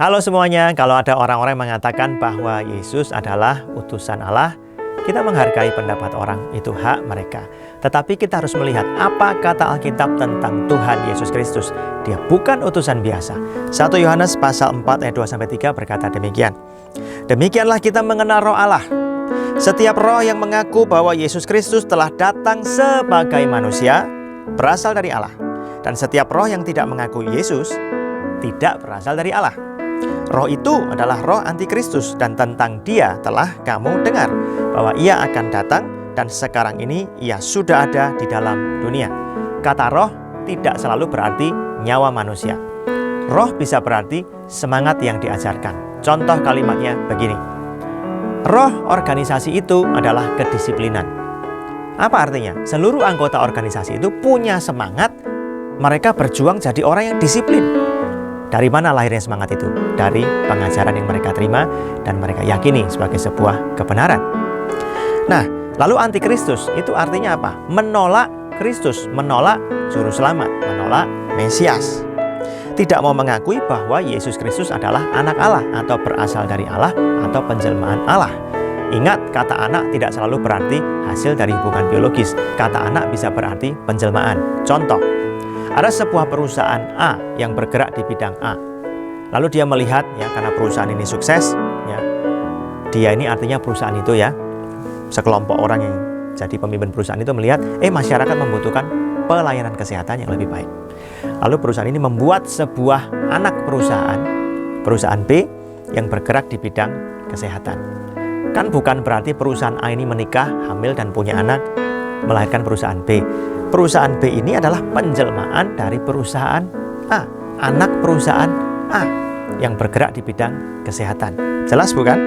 Halo semuanya, kalau ada orang-orang yang mengatakan bahwa Yesus adalah utusan Allah, kita menghargai pendapat orang, itu hak mereka. Tetapi kita harus melihat apa kata Alkitab tentang Tuhan Yesus Kristus. Dia bukan utusan biasa. 1 Yohanes pasal 4 ayat 2-3 berkata demikian. Demikianlah kita mengenal roh Allah. Setiap roh yang mengaku bahwa Yesus Kristus telah datang sebagai manusia, berasal dari Allah. Dan setiap roh yang tidak mengakui Yesus, tidak berasal dari Allah. Roh itu adalah roh antikristus, dan tentang dia telah kamu dengar bahwa ia akan datang dan sekarang ini ia sudah ada di dalam dunia. Kata roh tidak selalu berarti nyawa manusia. Roh bisa berarti semangat yang diajarkan. Contoh kalimatnya begini. Roh organisasi itu adalah kedisiplinan. Apa artinya? Seluruh anggota organisasi itu punya semangat, mereka berjuang jadi orang yang disiplin. Dari mana lahirnya semangat itu? Dari pengajaran yang mereka terima dan mereka yakini sebagai sebuah kebenaran. Nah, lalu antikristus itu artinya apa? Menolak Kristus, menolak juru selamat, menolak Mesias. Tidak mau mengakui bahwa Yesus Kristus adalah anak Allah atau berasal dari Allah atau penjelmaan Allah. Ingat, kata anak tidak selalu berarti hasil dari hubungan biologis. Kata anak bisa berarti penjelmaan. Contoh, ada sebuah perusahaan A yang bergerak di bidang A. Lalu dia melihat, ya, karena perusahaan ini sukses, ya, dia ini artinya perusahaan itu, ya, sekelompok orang yang jadi pemimpin perusahaan itu melihat, masyarakat membutuhkan pelayanan kesehatan yang lebih baik. Lalu perusahaan ini membuat sebuah anak perusahaan B yang bergerak di bidang kesehatan. Kan bukan berarti perusahaan A ini menikah, hamil dan punya anak, melahirkan perusahaan B. Perusahaan B ini adalah penjelmaan dari perusahaan A, anak perusahaan A yang bergerak di bidang kesehatan. Jelas bukan?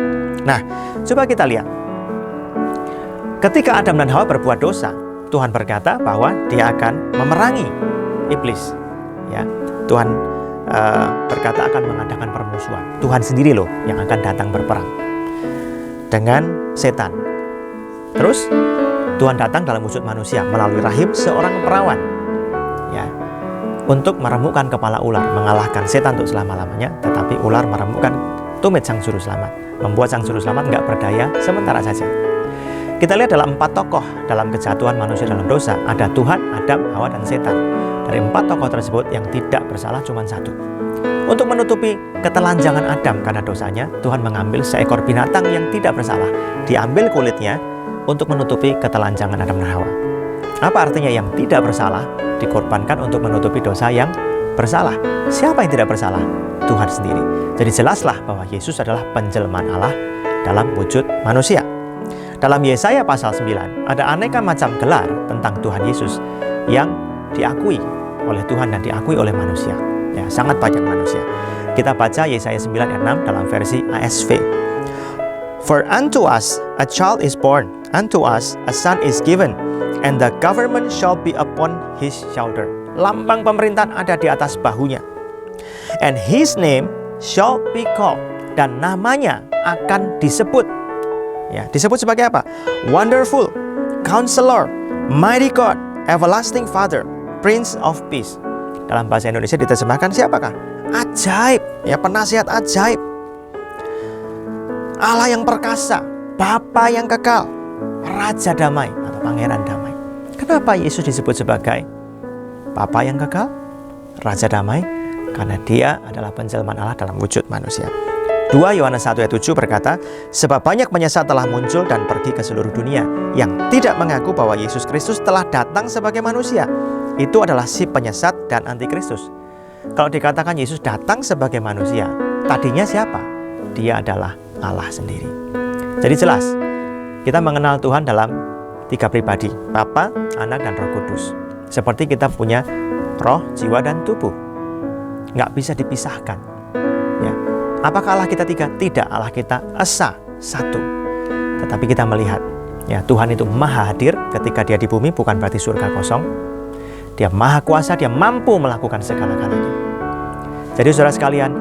Nah, coba kita lihat. Ketika Adam dan Hawa berbuat dosa, Tuhan berkata bahwa dia akan memerangi iblis. Ya, Tuhan berkata akan mengadakan permusuhan. Tuhan sendiri loh yang akan datang berperang dengan setan. Terus Tuhan datang dalam wujud manusia melalui rahim seorang perawan, ya, untuk meremukkan kepala ular, mengalahkan setan untuk selama-lamanya. Tetapi ular meremukkan tumit sang juru selamat, membuat sang juru selamat nggak berdaya sementara saja. Kita lihat dalam 4 tokoh dalam kejatuhan manusia dalam dosa, ada Tuhan, Adam, Hawa, dan setan. Dari 4 tokoh tersebut yang tidak bersalah cuma 1. Untuk menutupi ketelanjangan Adam karena dosanya, Tuhan mengambil seekor binatang yang tidak bersalah, diambil kulitnya untuk menutupi ketelanjangan Adam dan Hawa. Apa artinya yang tidak bersalah dikorbankan untuk menutupi dosa yang bersalah? Siapa yang tidak bersalah? Tuhan sendiri. Jadi jelaslah bahwa Yesus adalah penjelmaan Allah dalam wujud manusia. Dalam Yesaya pasal 9 ada aneka macam gelar tentang Tuhan Yesus yang diakui oleh Tuhan dan diakui oleh manusia. Ya, sangat banyak manusia. Kita baca Yesaya 9 ayat 6 dalam versi ASV. For unto us a child is born, unto us a son is given, and the government shall be upon his shoulder. Lambang pemerintahan ada di atas bahunya. And his name shall be called. Dan namanya akan disebut. Ya, disebut sebagai apa? Wonderful, Counselor, Mighty God, Everlasting Father, Prince of Peace. Dalam bahasa Indonesia diterjemahkan siapakah? Ajaib, ya, penasihat ajaib. Allah yang perkasa, Bapa yang kekal, Raja damai atau Pangeran damai. Kenapa Yesus disebut sebagai Bapa yang kekal, Raja damai? Karena dia adalah penjelmaan Allah dalam wujud manusia. 2 Yohanes 1 ayat 7 berkata, sebab banyak penyesat telah muncul dan pergi ke seluruh dunia yang tidak mengaku bahwa Yesus Kristus telah datang sebagai manusia. Itu adalah si penyesat dan antikristus. Kalau dikatakan Yesus datang sebagai manusia, tadinya siapa? Dia adalah Allah sendiri. Jadi jelas, kita mengenal Tuhan dalam 3 pribadi, Bapa, Anak, dan Roh Kudus. Seperti kita punya roh, jiwa, dan tubuh. Nggak bisa dipisahkan. Ya. Apakah Allah kita 3? Tidak, Allah kita esa, 1. Tetapi kita melihat, ya, Tuhan itu maha hadir ketika dia di bumi, bukan berarti surga kosong. Dia maha kuasa, dia mampu melakukan segala-galanya. Jadi saudara sekalian,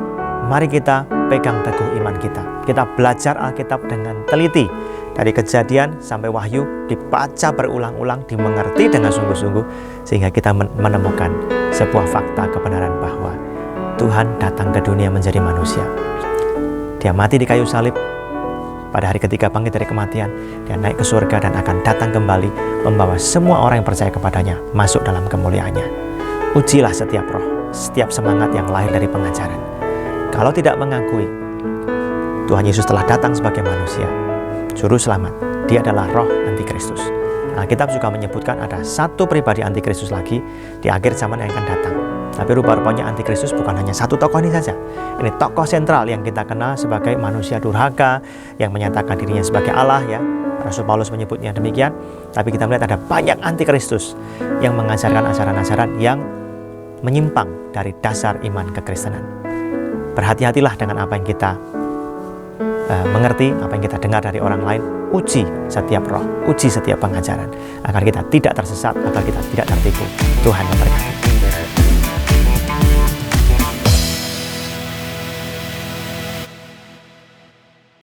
mari kita pegang teguh iman kita. Kita belajar Alkitab dengan teliti. Dari Kejadian sampai Wahyu dibaca berulang-ulang, dimengerti dengan sungguh-sungguh, sehingga kita menemukan sebuah fakta kebenaran bahwa Tuhan datang ke dunia menjadi manusia. Dia mati di kayu salib. Pada hari ketiga bangkit dari kematian, dia naik ke surga dan akan datang kembali membawa semua orang yang percaya kepadanya masuk dalam kemuliaannya. Ujilah setiap roh, setiap semangat yang lahir dari pengajaran. Kalau tidak mengakui Tuhan Yesus telah datang sebagai manusia, juru selamat, dia adalah roh antikristus. Alkitab juga menyebutkan ada satu pribadi antikristus lagi di akhir zaman yang akan datang. Tapi rupa-rupanya antikristus bukan hanya satu tokoh ini saja. Ini tokoh sentral yang kita kenal sebagai manusia durhaka yang menyatakan dirinya sebagai Allah, ya. Rasul Paulus menyebutnya demikian. Tapi kita melihat ada banyak antikristus yang mengajarkan ajaran-ajaran yang menyimpang dari dasar iman kekristenan. Berhati-hatilah dengan apa yang kita mengerti, apa yang kita dengar dari orang lain. Uji setiap roh, uji setiap pengajaran, agar kita tidak tersesat, agar kita tidak tertipu. Tuhan memberkati.